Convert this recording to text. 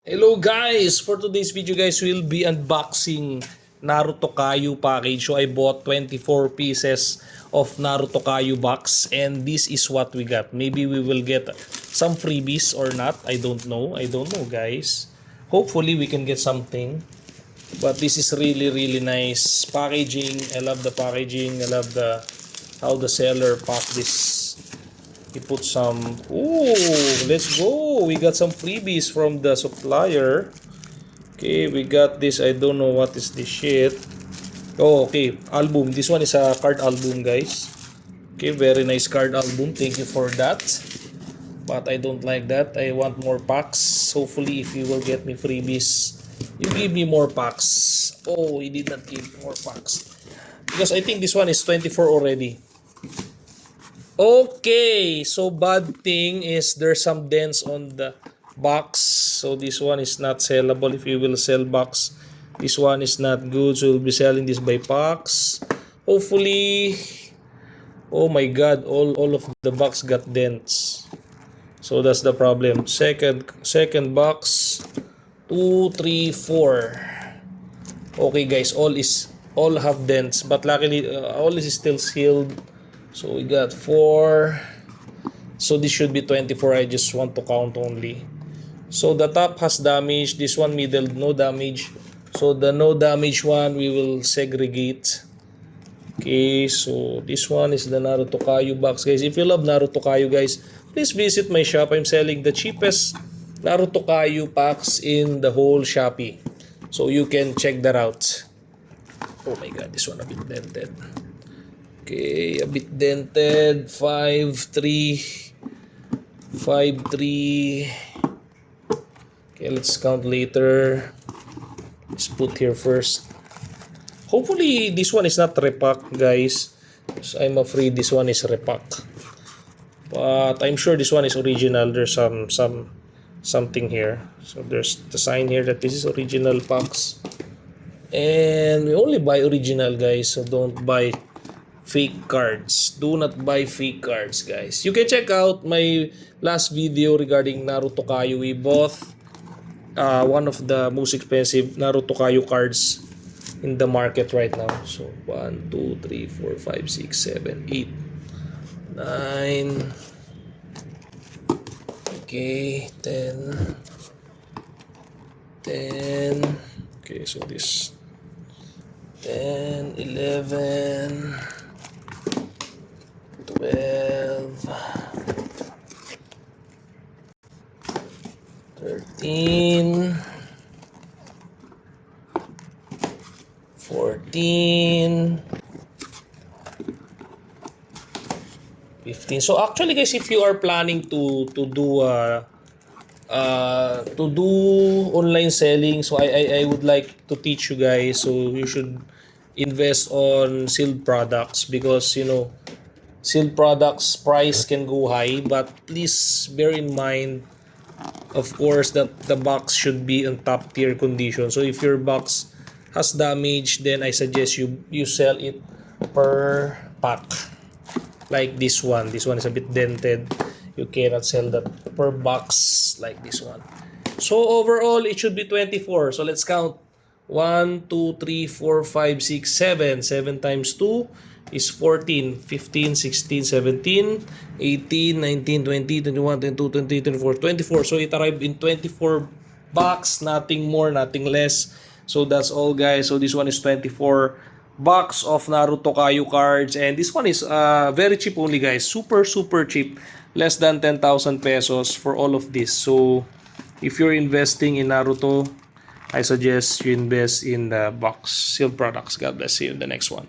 Hello guys! For today's video guys, we'll be unboxing Naruto Kayu package. So I bought 24 pieces of Naruto Kayu box and this is what we got. Maybe we will get some freebies or not. I don't know guys. Hopefully we can get something. But this is really nice packaging. I love the packaging. I love the how the seller packed this. He put some. Ooh, let's go. We got some freebies from the supplier. Okay, we got this. I don't know what is this shit. Oh, okay. Album. This one is a card album, guys. Okay, very nice card album. Thank you for that. But I don't like that. I want more packs. Hopefully, if you will get me freebies, you give me more packs. Oh, he did not give more packs. Because I think this one is 24 already. Okay, so bad thing is there's some dents on the box. So this one is not sellable if you will sell box. This one is not good, so we'll be selling this by packs. Hopefully, oh my god, all of the box got dents. So that's the problem. Second box, 2, 3, 4. Okay guys, all have dents, but luckily all is still sealed. So we got 4. So this should be 24. I just want to count only. So the top has damage. This one middle, no damage. So the no damage one, we will segregate. Okay, so this one is the Naruto Kayu box. Guys, if you love Naruto Kayu, guys, please visit my shop. I'm selling the cheapest Naruto Kayu packs in the whole Shopee. So you can check that out. Oh my god, this one a bit dented. Okay, a bit dented. 5-3. 5-3. Okay, let's count later. Let's put here first. Hopefully, this one is not repack, guys. So I'm afraid this one is repack. But I'm sure this one is original. There's something here. So there's the sign here that this is original packs. And we only buy original, guys. So don't buy fake cards. Do not buy fake cards, guys. You can check out my last video regarding Naruto Kayu. We bought one of the most expensive Naruto Kayu cards in the market right now. So 1, 2, 3, 4, 5, 6, 7, 8, 9. Okay, 10. 10. Okay, so this 10, 11, 12, 13, 14, 15. So actually guys, if you are planning to do online selling, so I would like to teach you guys. So you should invest on sealed products because sealed products price can go high, but please bear in mind, of course, that the box should be in top tier condition. So if your box has damage, then I suggest you sell it per pack. Like this one is a bit dented. You cannot sell that per box like this one. So overall, it should be 24. So let's count. 1, 2, 3, 4, 5, 6, 7. 7 times 2 is 14, 15, 16, 17, 18, 19, 20, 21, 22, 23, 24, 24. So it arrived in 24 box, nothing more, nothing less. So that's all, guys. So this one is 24 box of Naruto Kayu cards, and this one is very cheap only, guys. Super cheap, less than 10,000 pesos for all of this. So if you're investing in Naruto, I suggest you invest in the box sealed products. God bless you in the next one.